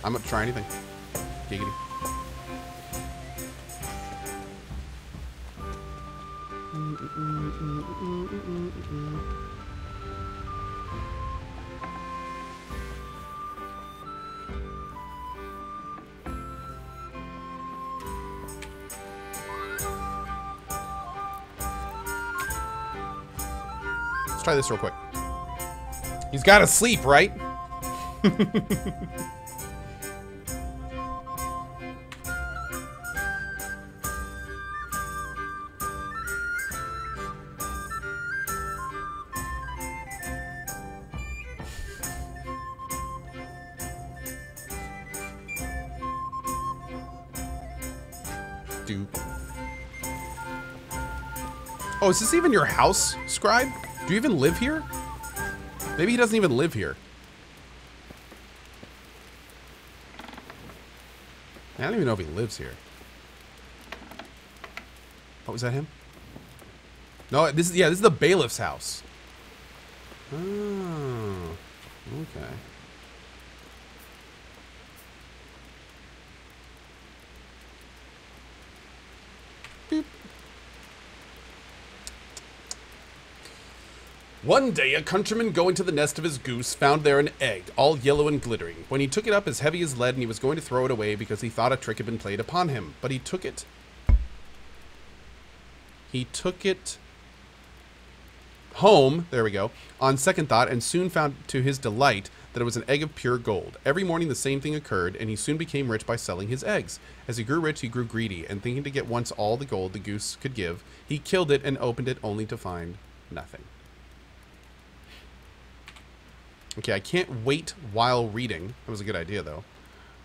I'm up to try anything. Giggity. Let's try this real quick. He's got to sleep, right? Oh, is this even your house, Scribe? Do you even live here? Maybe he doesn't even live here. I don't even know if he lives here. Oh, is that him? No, this is the bailiff's house. Oh, okay. Boop. One day, a countryman going to the nest of his goose found there an egg, all yellow and glittering. When he took it up as heavy as lead, and he was going to throw it away because he thought a trick had been played upon him. But he took it home, there we go, on second thought, and soon found to his delight that it was an egg of pure gold. Every morning the same thing occurred, and he soon became rich by selling his eggs. As he grew rich, he grew greedy, and thinking to get once all the gold the goose could give, he killed it and opened it only to find nothing. Okay, I can't wait while reading. That was a good idea, though.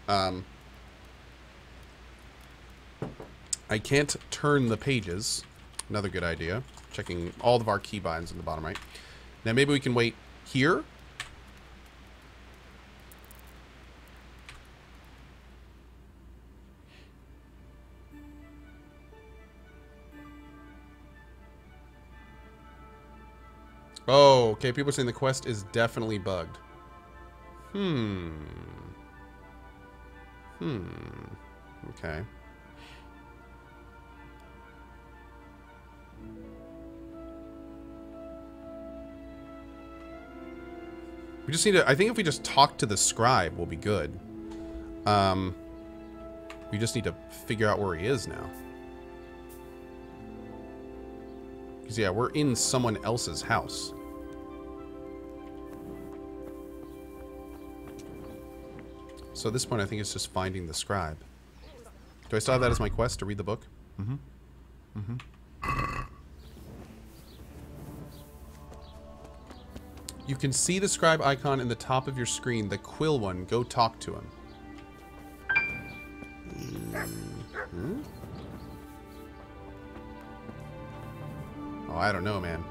I can't turn the pages. Another good idea. Checking all of our keybinds in the bottom right. Now, maybe we can wait here. Oh, okay. People are saying the quest is definitely bugged. Okay. We just need to... I think if we just talk to the scribe, we'll be good. We just need to figure out where he is now. Because, yeah, we're in someone else's house. So at this point, I think it's just finding the scribe. Do I still have that as my quest to read the book? You can see the scribe icon in the top of your screen, the quill one. Go talk to him. Oh, I don't know, man.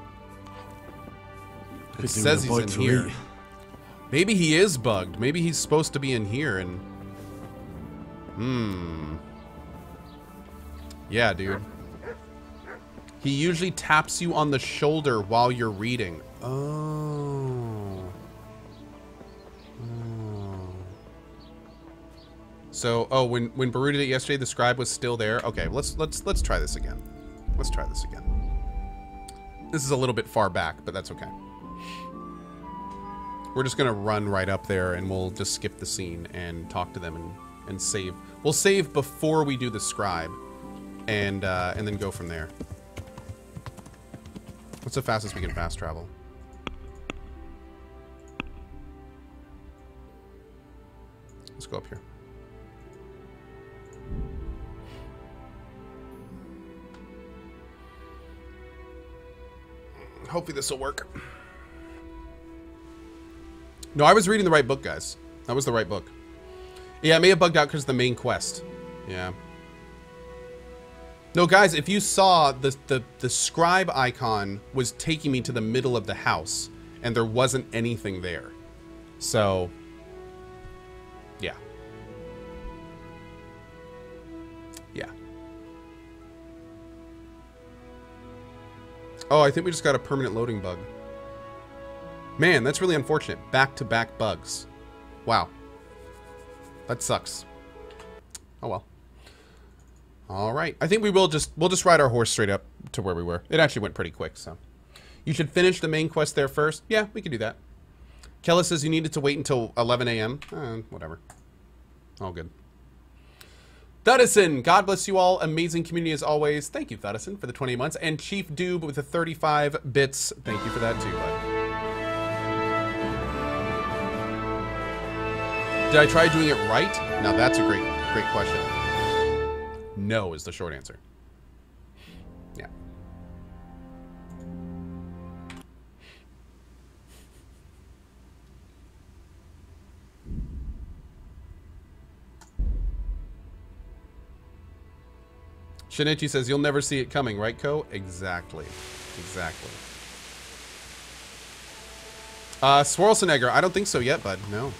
It says he's in here. Maybe he is bugged. Maybe he's supposed to be in here and... Yeah, dude. He usually taps you on the shoulder while you're reading. Oh. So, oh, when Baru did it yesterday, the scribe was still there. Okay, let's try this again. Let's try this again. This is a little bit far back, but that's okay. We're just gonna run right up there, and we'll just skip the scene and talk to them and save. We'll save before we do the scribe, and then go from there. What's the fastest we can fast travel? Let's go up here. Hopefully this will work. No, I was reading the right book, guys. That was the right book. Yeah, it may have bugged out because of the main quest. Yeah. No, guys, if you saw the scribe icon was taking me to the middle of the house, and there wasn't anything there. So, yeah. Yeah. Oh, I think we just got a permanent loading bug. Man, that's really unfortunate. Back-to-back bugs. Wow. That sucks. Oh well. All right. I think we'll just ride our horse straight up to where we were. It actually went pretty quick, so. You should finish the main quest there first. Yeah, we can do that. Kella says you needed to wait until 11 a.m. Whatever. All good. Thudison, God bless you all. Amazing community as always. Thank you, Thudison, for the 20 months. And Chief Doob with the 35 bits. Thank you for that too, bud. Did I try doing it right? Now that's a great question. No is the short answer. Yeah. Shinichi says, you'll never see it coming, right, Ko? Exactly. Exactly. Swirlsenegger, I don't think so yet, bud. No.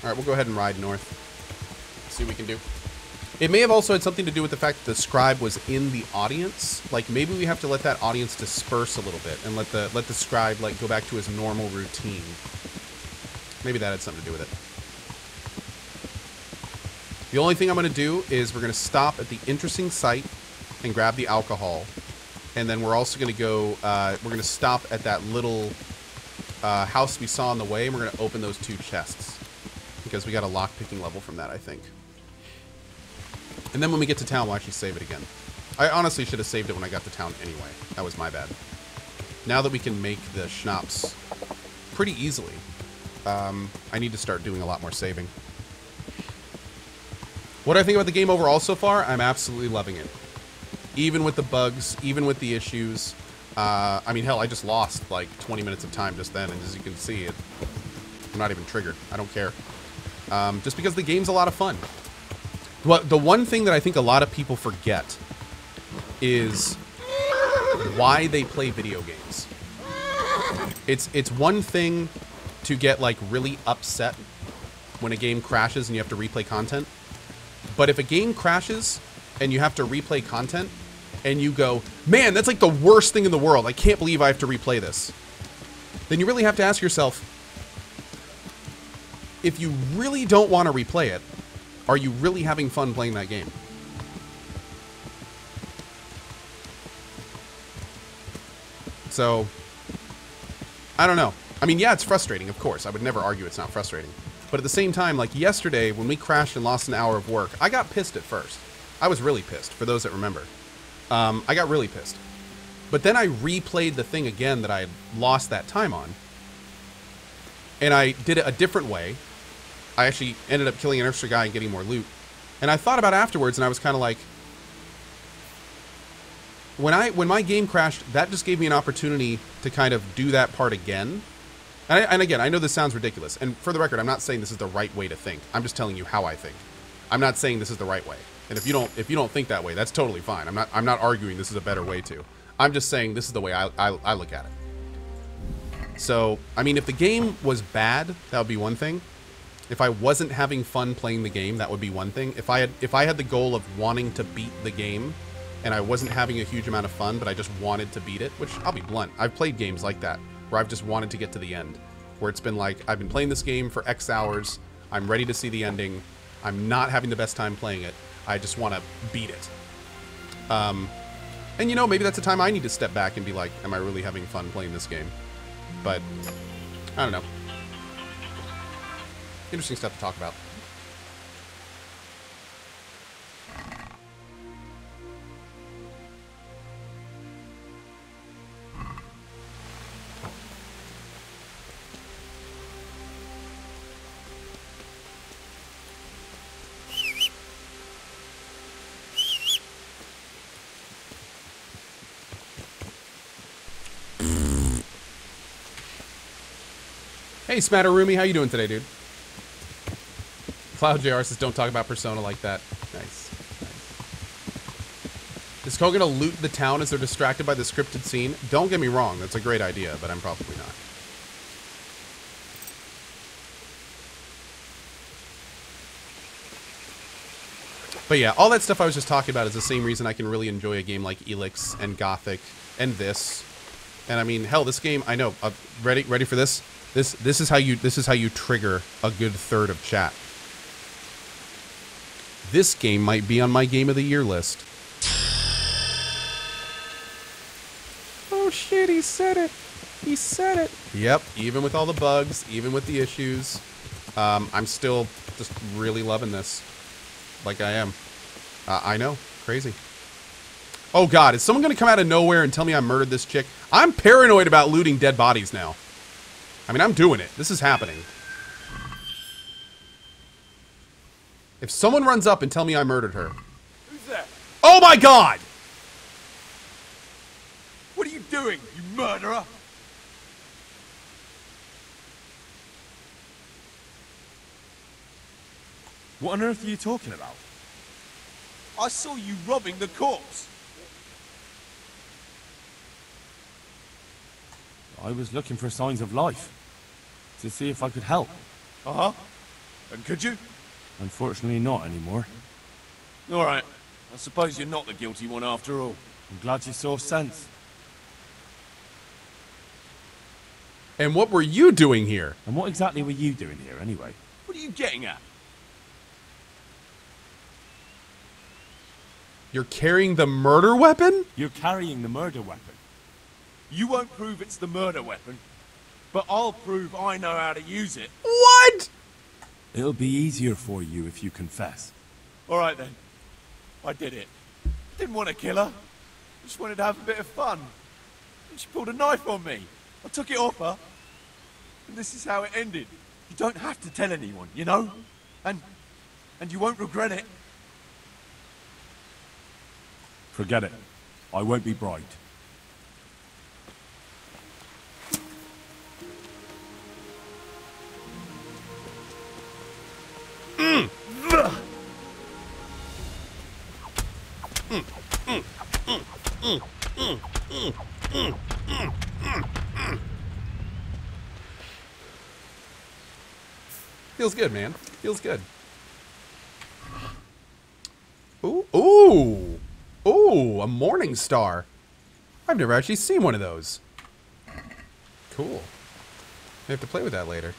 Alright, we'll go ahead and ride north. See what we can do. It may have also had something to do with the fact that the scribe was in the audience. Like, maybe we have to let that audience disperse a little bit and let the scribe, like, go back to his normal routine. Maybe that had something to do with it. The only thing I'm going to do is we're going to stop at the interesting site and grab the alcohol. And then we're also going to go, we're going to stop at that little house we saw on the way, and we're going to open those 2 chests. Because we got a lockpicking level from that, I think. And then when we get to town, we'll actually save it again. I honestly should have saved it when I got to town anyway. That was my bad. Now that we can make the schnapps pretty easily, I need to start doing a lot more saving. What do I think about the game overall so far? I'm absolutely loving it. Even with the bugs, even with the issues. I mean, hell, I just lost like 20 minutes of time just then, and as you can see, I'm not even triggered. I don't care. Just because the game's a lot of fun. The one thing that I think a lot of people forget is why they play video games. It's one thing to get like really upset when a game crashes and you have to replay content. But if a game crashes and you have to replay content and you go, man, that's like the worst thing in the world. I can't believe I have to replay this. Then you really have to ask yourself, if you really don't want to replay it, are you really having fun playing that game? So, I don't know. I mean, yeah, it's frustrating, of course. I would never argue it's not frustrating. But at the same time, like yesterday, when we crashed and lost an hour of work, I got pissed at first. I was really pissed, for those that remember. I got really pissed. But then I replayed the thing again that I had lost that time on. And I did it a different way. I actually ended up killing an extra guy and getting more loot. And I thought about it afterwards, and I was kind of like, when my game crashed, that just gave me an opportunity to kind of do that part again. And again, I know this sounds ridiculous. And for the record, I'm not saying this is the right way to think. I'm just telling you how I think. I'm not saying this is the right way. And if you don't think that way, that's totally fine. I'm not arguing this is a better way to. I'm just saying this is the way I look at it. So, I mean, if the game was bad, that would be one thing. If I wasn't having fun playing the game, that would be one thing. If I had the goal of wanting to beat the game, and I wasn't having a huge amount of fun, but I just wanted to beat it, which I'll be blunt, I've played games like that, where I've just wanted to get to the end. Where it's been like, I've been playing this game for X hours, I'm ready to see the ending, I'm not having the best time playing it, I just want to beat it. And you know, maybe that's a time I need to step back and be like, am I really having fun playing this game? But, I don't know. Interesting stuff to talk about. Hey, Smatteroomy, how you doing today, dude? Cloud JR says, don't talk about Persona like that. Nice. Is Ko gonna loot the town as they're distracted by the scripted scene? Don't get me wrong, that's a great idea, but I'm probably not. But yeah, all that stuff I was just talking about is the same reason I can really enjoy a game like Elix and Gothic and this. And I mean, hell, this game, I know. Ready for this? This is how you trigger a good third of chat. This game might be on my game of the year list. Oh shit, he said it. He said it. Yep, even with all the bugs, even with the issues, I'm still just really loving this. Like I am. I know. Crazy. Oh god, is someone gonna come out of nowhere and tell me I murdered this chick? I'm paranoid about looting dead bodies now. I mean, I'm doing it. This is happening. If someone runs up and tell me I murdered her. Who's that? Oh my god! What are you doing, you murderer? What on earth are you talking about? I saw you robbing the corpse. I was looking for signs of life. To see if I could help. Uh-huh. And could you? Unfortunately not anymore. Alright. I suppose you're not the guilty one after all. I'm glad you saw sense. And what were you doing here? And what exactly were you doing here anyway? What are you getting at? You're carrying the murder weapon? You're carrying the murder weapon. You won't prove it's the murder weapon, but I'll prove I know how to use it. What? It'll be easier for you if you confess. Alright then. I did it. Didn't want to kill her. Just wanted to have a bit of fun. And she pulled a knife on me. I took it off her. And this is how it ended. You don't have to tell anyone, you know? And you won't regret it. Forget it. I won't be bribed. Feels good, man. Feels good. Ooh, ooh, ooh, a morning star. I've never actually seen one of those. Cool. I have to play with that later.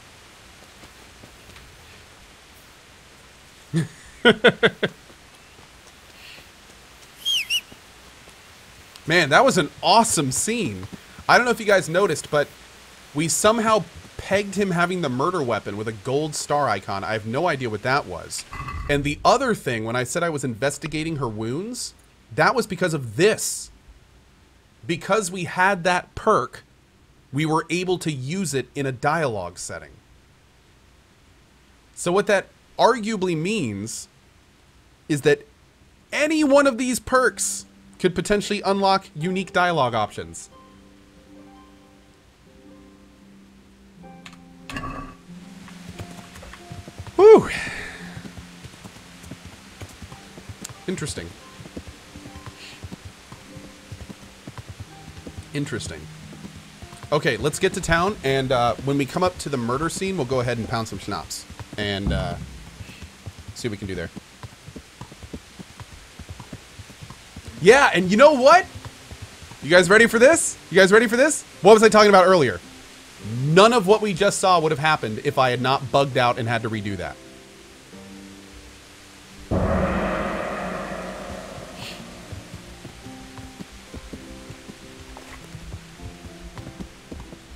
Man, that was an awesome scene. I don't know if you guys noticed, but we somehow pegged him having the murder weapon with a gold star icon. I have no idea what that was. And the other thing, when I said I was investigating her wounds, that was because of this. Because we had that perk, we were able to use it in a dialogue setting. So what that arguably means is that any one of these perks could potentially unlock unique dialogue options. Whew. Interesting. Interesting. Okay, let's get to town, and when we come up to the murder scene, we'll go ahead and pound some schnapps and see what we can do there. Yeah, and you know what? You guys ready for this? You guys ready for this? What was I talking about earlier? None of what we just saw would have happened if I had not bugged out and had to redo that.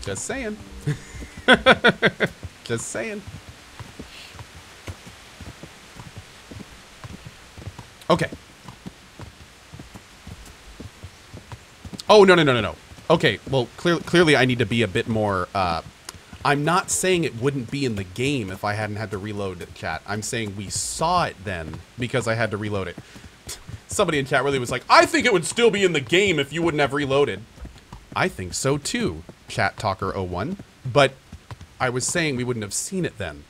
Just saying. Just saying. Okay. Oh, no, no, no, no, no. Okay, well, clearly I need to be a bit more, I'm not saying it wouldn't be in the game if I hadn't had to reload it, chat. I'm saying we saw it then because I had to reload it. Somebody in chat really was like, I think it would still be in the game if you wouldn't have reloaded. I think so too, Chat Talker 01, but I was saying we wouldn't have seen it then.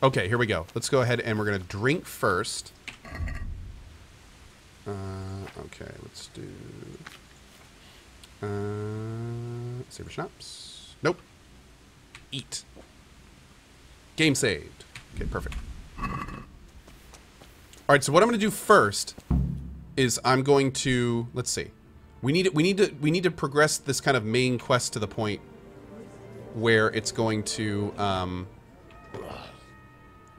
Okay, here we go. Let's go ahead and we're going to drink first. Okay, let's do... Saber schnapps. Nope. Eat. Game saved. Okay, perfect. Alright, so what I'm going to do first is I'm going to... Let's see. We need to progress this kind of main quest to the point where it's going to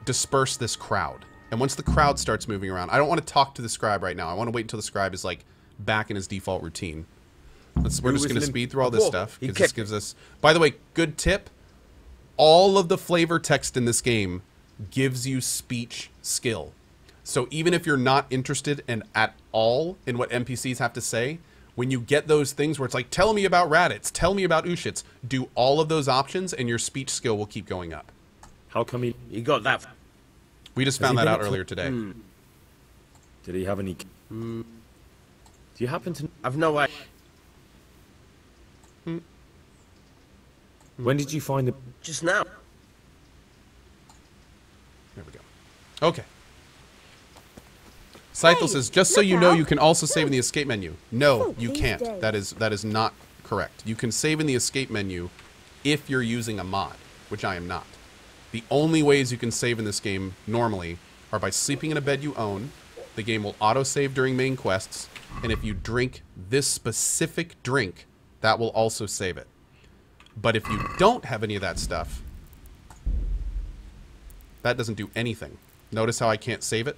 disperse this crowd. And once the crowd starts moving around, I don't want to talk to the scribe right now. I want to wait until the scribe is like back in his default routine. We're just going to speed through all this stuff because this gives us. By the way, good tip. All of the flavor text in this game gives you speech skill. So even if you're not interested in at all in what NPCs have to say, when you get those things where it's like, tell me about Raditz, tell me about Uzhitz, do all of those options and your speech skill will keep going up. How come he got that? We just found that out earlier today. Did he have any... Do you happen to... I've no idea. When did you find the... Just now. There we go. Okay. Scythel says, just so you know, you can also save in the escape menu. No, you can't. That is not correct. You can save in the escape menu if you're using a mod, which I am not. The only ways you can save in this game normally are by sleeping in a bed you own. The game will auto-save during main quests. And if you drink this specific drink, that will also save it. But if you don't have any of that stuff, that doesn't do anything. Notice how I can't save it?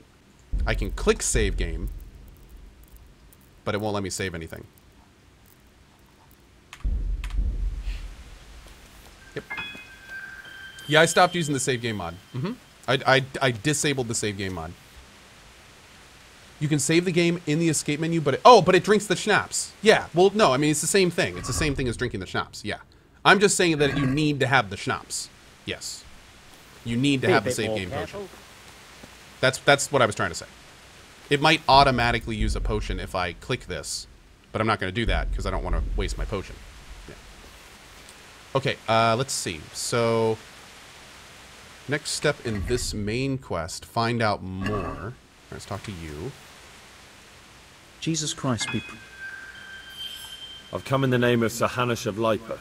I can click save game, but it won't let me save anything. Yep. Yeah, I stopped using the save game mod. I disabled the save game mod. You can save the game in the escape menu, but it drinks the schnapps. Yeah, well, no, I mean, it's the same thing. It's the same thing as drinking the schnapps. Yeah. I'm just saying that you need to have the schnapps. Yes. You need to have the save game potion. That's what I was trying to say. It might automatically use a potion if I click this, but I'm not going to do that because I don't want to waste my potion. Yeah. Okay, let's see. So, next step in this main quest, find out more. Let's talk to you. Jesus Christ be... I've come in the name of Sir Hanush of Lipa.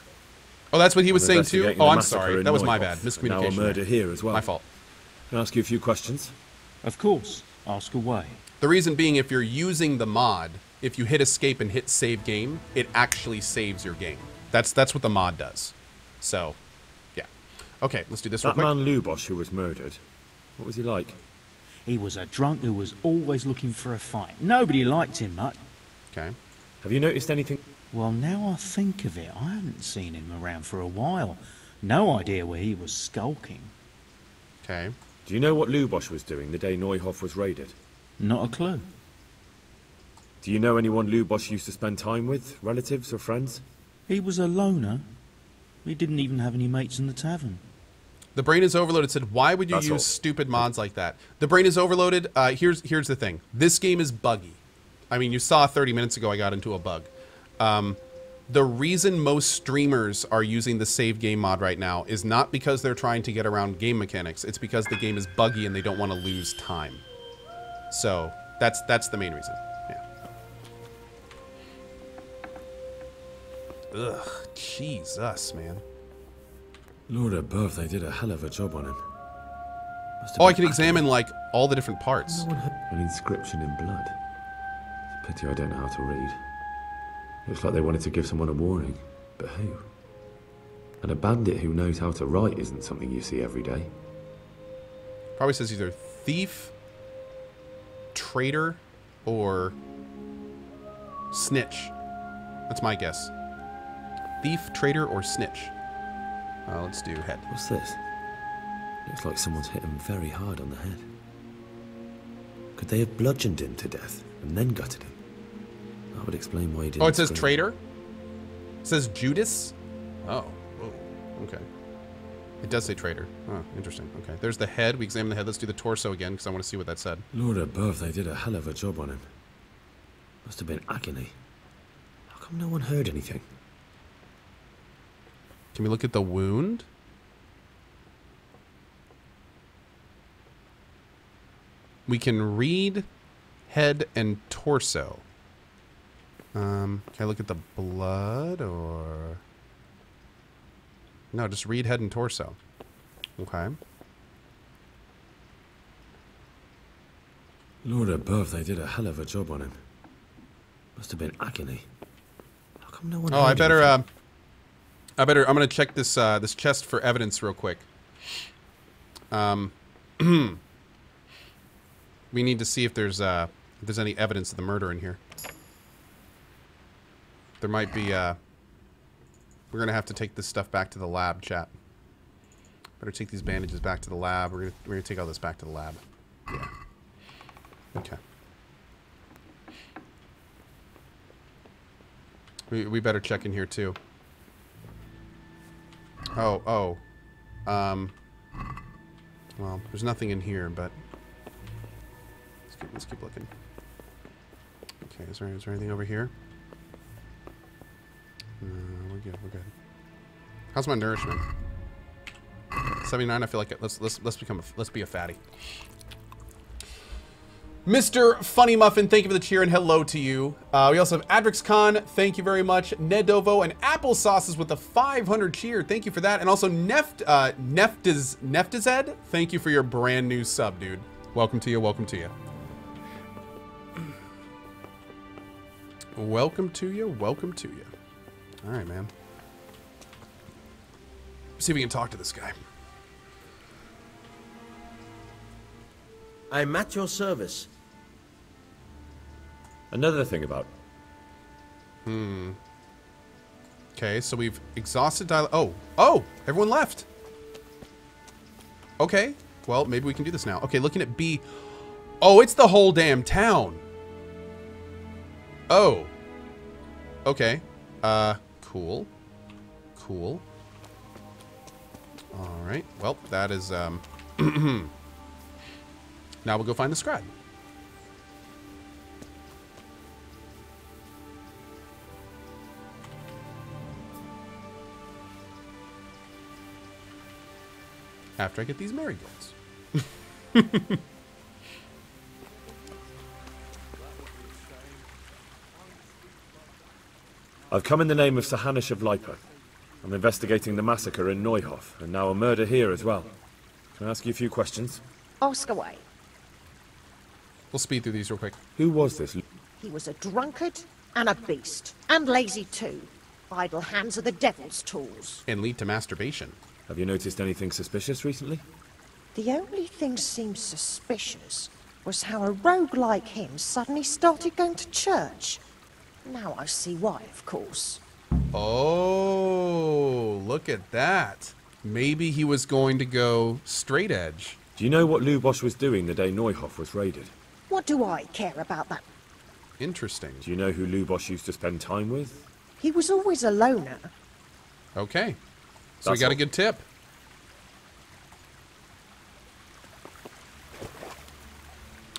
Oh, that's what he was saying too? Oh, I'm sorry. That was my bad. Miscommunication. Now a murder here as well. My fault. Can I ask you a few questions? Of course. Ask away. The reason being, if you're using the mod, if you hit escape and hit save game, it actually saves your game. That's what the mod does. So, yeah. Okay, let's do this real quick. That man Lubosh who was murdered, what was he like? He was a drunk who was always looking for a fight. Nobody liked him much. Okay. Have you noticed anything? Well, now I think of it, I haven't seen him around for a while. No idea where he was skulking. Okay. Do you know what Lubosh was doing the day Neuhoff was raided? Not a clue. Do you know anyone Lubosh used to spend time with? Relatives or friends? He was a loner. He didn't even have any mates in the tavern. The brain is overloaded. Said, why would you use stupid mods like that? The brain is overloaded. Here's the thing. This game is buggy. I mean, you saw 30 minutes ago I got into a bug. The reason most streamers are using the save game mod right now is not because they're trying to get around game mechanics. It's because the game is buggy and they don't want to lose time. So that's the main reason. Yeah. Ugh, Jesus, man. Lord above, they did a hell of a job on him. Oh, I can examine like all the different parts. An inscription in blood. It's a pity I don't know how to read. Looks like they wanted to give someone a warning, but who? And a bandit who knows how to write isn't something you see every day. Probably says either thief, traitor, or snitch. That's my guess. Thief, traitor, or snitch. Let's do head. What's this? Looks like someone's hit him very hard on the head. Could they have bludgeoned him to death and then gutted him? That would explain why he didn't. Oh, it says scream. traitor? It says Judas? Oh. Whoa. Okay. It does say traitor. Oh, interesting. Okay. There's the head. We examined the head. Let's do the torso again because I want to see what that said. Lord above, they did a hell of a job on him. Must have been agony. How come no one heard anything? Can we look at the wound? We can read head and torso. Can I look at the blood or... No, just read head and torso. Okay. Lord above, they did a hell of a job on him. Must have been agony. come no one Oh, I heard better, anything? I'm gonna check this, this chest for evidence real quick. We need to see if there's any evidence of the murder in here. There might be, we're gonna have to take this stuff back to the lab, chat. Better take these bandages back to the lab. We're gonna take all this back to the lab. Yeah. Okay. We better check in here too. Oh. Well, there's nothing in here, but let's keep looking. Okay, is there anything over here? We're good. How's my nourishment? 79. I feel like let's be a fatty. Mr. Funny Muffin, thank you for the cheer and hello to you. We also have Adrix Khan, thank you very much. Nedovo and Applesauces with the 500 cheer, thank you for that. And also Neftized, thank you for your brand new sub, dude. Welcome to you. Welcome to you. All right, man. See if we can talk to this guy. I'm at your service. Another thing about... Okay, so we've exhausted Oh, everyone left. Okay, well, maybe we can do this now. Okay, looking at B. Oh, it's the whole damn town. Oh. Okay. Cool. All right. Well, that is, now we'll go find the scribe. After I get these marigolds. I've come in the name of Sir Hanish of Lipa. I'm investigating the massacre in Neuhof, and now a murder here as well. Can I ask you a few questions? Ask away. We'll speed through these real quick. Who was this? He was a drunkard and a beast. And lazy too. Idle hands are the devil's tools. And lead to masturbation. Have you noticed anything suspicious recently? The only thing seemed suspicious was how a rogue like him suddenly started going to church. Now I see why, of course. Oh, look at that. Maybe he was going to go straight edge. Do you know what Lubosch was doing the day Neuhof was raided? What do I care about that? Interesting. Do you know who Lubosch used to spend time with? He was always a loner. Okay. So we That's got all. a good tip.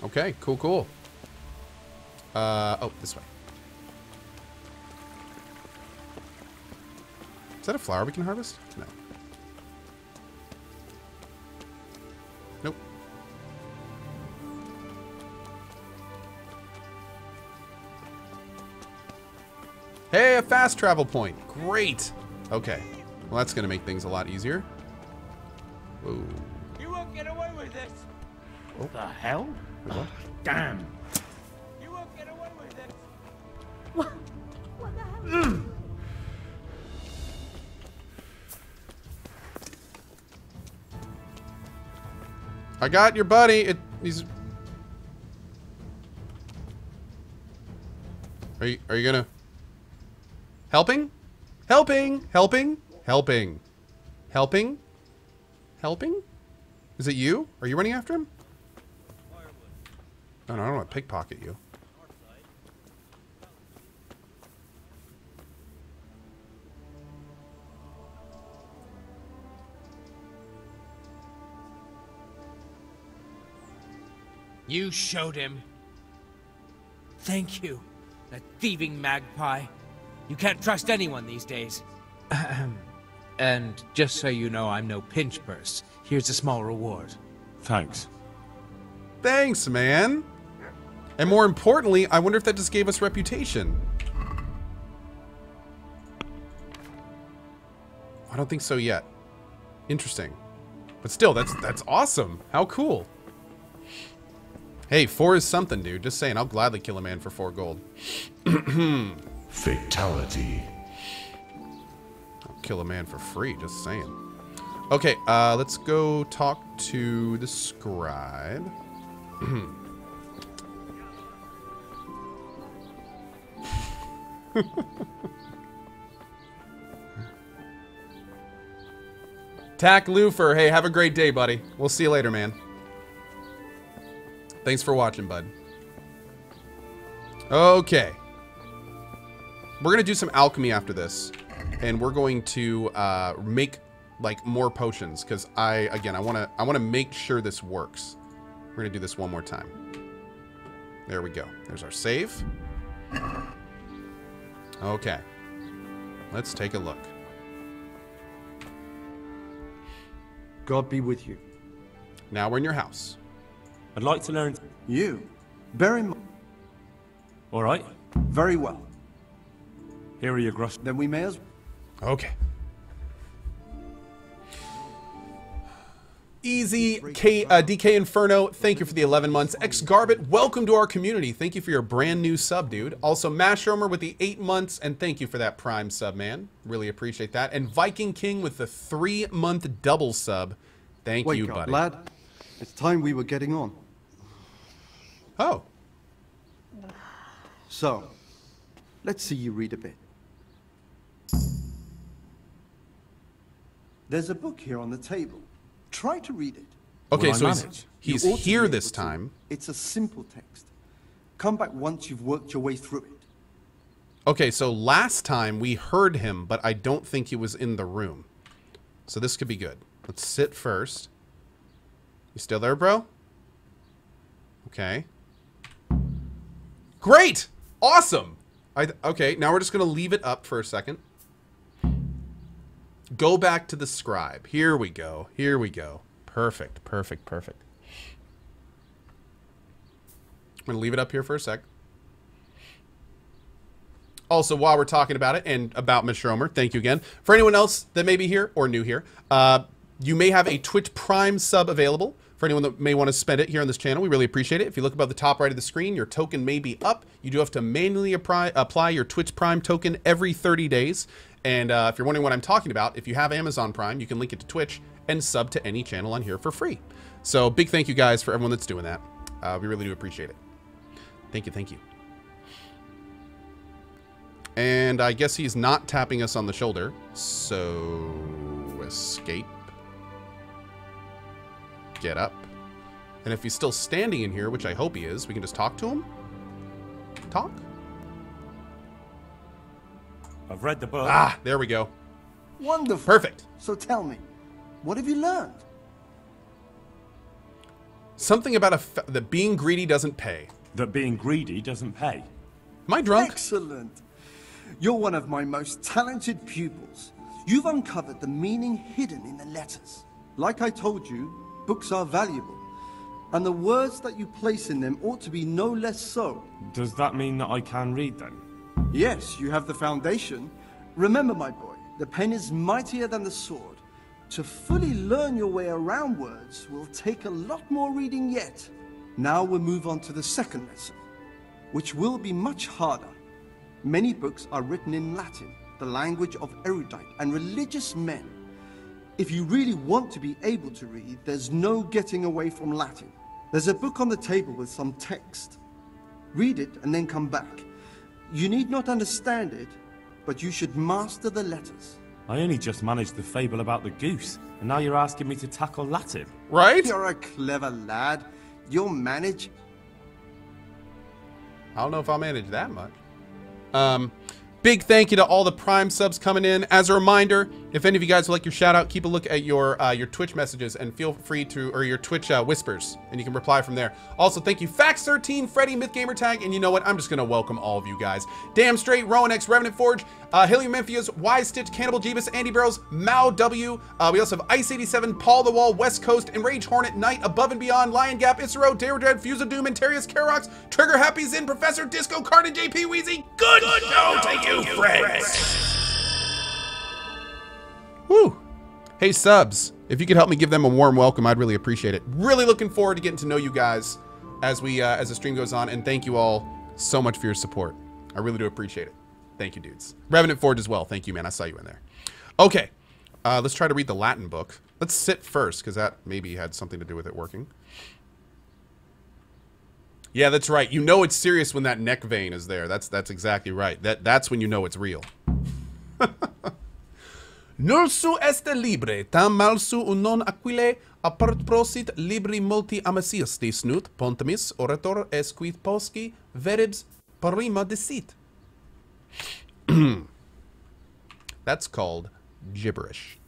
Okay, cool. Oh, this way. Is that a flower we can harvest? No. Nope. Hey, a fast travel point. Great. Okay. Well, that's going to make things a lot easier. Whoa. You won't get away with this. What the hell? Wait, what? Damn. You won't get away with this. What the hell? I got your buddy. He's. Are you gonna? Helping? Is it you? Are you running after him? Oh, no, I don't want to pickpocket you. You showed him. Thank you. That thieving magpie. You can't trust anyone these days. And just so you know, I'm no pinch purse. Here's a small reward. Thanks. Thanks, man. And more importantly, I wonder if that just gave us reputation. I don't think so yet. Interesting. But still, that's awesome. How cool. Hey, 4 is something, dude. Just saying, I'll gladly kill a man for 4 gold. Fatality. kill a man for free, just saying. Okay, let's go talk to the scribe. Tack Lufer, hey, have a great day, buddy. We'll see you later, man. Thanks for watching, bud. Okay. We're gonna do some alchemy after this, and we're going to make like more potions because I wanna make sure this works. We're gonna do this one more time. There we go. There's our save. Okay. Let's take a look. God be with you. Now we're in your house. I'd like to learn... You? Bear in mind... All right. Very well. Here are your gross... Then we may as... Okay. Easy DK Inferno, thank you for the 11 months. X Garbit, welcome to our community. Thank you for your brand new sub, dude. Also, Mashromer with the 8 months, and thank you for that Prime sub, man. Really appreciate that. And Viking King with the 3-month double sub. Thank you, Wake up, buddy. lad. It's time we were getting on. Oh. So, let's see you read a bit. There's a book here on the table. Try to read it. Okay, Will I so manage? he's You ought to here be this able to. time. It's a simple text. Come back once you've worked your way through it. Okay, so last time we heard him, but I don't think he was in the room. So this could be good. Let's sit first. You still there, bro? Okay. Great! Awesome! Okay, now we're just going to leave it up for a second. Go back to the scribe. Here we go. Here we go. Perfect, perfect, perfect. I'm going to leave it up here for a sec. Also, while we're talking about it and about Mishromer, thank you again. For anyone else that may be here or new here, you may have a Twitch Prime sub available. For anyone that may want to spend it here on this channel, we really appreciate it. If you look above the top right of the screen, your token may be up. You do have to manually apply your Twitch Prime token every 30 days. And if you're wondering what I'm talking about, if you have Amazon Prime, you can link it to Twitch and sub to any channel on here for free. So big thank you guys for everyone that's doing that. We really do appreciate it. Thank you, thank you. And I guess he's not tapping us on the shoulder. So escape. Get up. And if he's still standing in here, which I hope he is, we can just talk to him. Talk. I've read the book. Ah, there we go. Wonderful. Perfect. So tell me, what have you learned? Something about that being greedy doesn't pay. That being greedy doesn't pay. Am I drunk? Excellent. You're one of my most talented pupils. You've uncovered the meaning hidden in the letters. Like I told you, books are valuable, and the words that you place in them ought to be no less so. Does that mean that I can read then? Yes, you have the foundation. Remember, my boy, the pen is mightier than the sword. To fully learn your way around words will take a lot more reading yet. Now we'll move on to the second lesson, which will be much harder. Many books are written in Latin, the language of erudite and religious men. If you really want to be able to read, there's no getting away from Latin. There's a book on the table with some text. Read it and then come back. You need not understand it, but you should master the letters. I only just managed the fable about the goose, and now you're asking me to tackle Latin. Right? You're a clever lad. You'll manage. I don't know if I'll manage that much. Big thank you to all the Prime subs coming in. As a reminder, if any of you guys would like your shout out, keep a look at your Twitch messages and feel free to, or your Twitch whispers, and you can reply from there. Also, thank you Fax13, Freddy, MythGamerTag, and you know what? I'm just gonna welcome all of you guys. Damn Straight, Rowan X, Revenant Forge, Helium Memphius, Wise Stitch, Cannibal Jeebus, Andy Barrows, Mao W. We also have Ice87, Paul the Wall, West Coast, Enrage Hornet, Knight, Above and Beyond, Lion Gap, Isaro, Dare Dread, Fuse of Doom, Antarius, Karox, Trigger Happy Zin, Professor Disco, Carnage, JP Wheezy. Good show to you, friends. Woo! Hey subs, if you could help me give them a warm welcome, I'd really appreciate it. Really looking forward to getting to know you guys as we as the stream goes on, and thank you all so much for your support. I really do appreciate it. Thank you, dudes. Revenant Forge as well. Thank you, man. I saw you in there. Okay. Let's try to read the Latin book. Let's sit first, because that maybe had something to do with it working. Yeah, that's right. You know it's serious when that neck vein is there. That's exactly right. That's when you know it's real. Nulsu est libre, tam malsu unon aquile, apart prosit libri multi amasius disnut, pontamis orator esquit posci, veribs parima decit. That's called gibberish.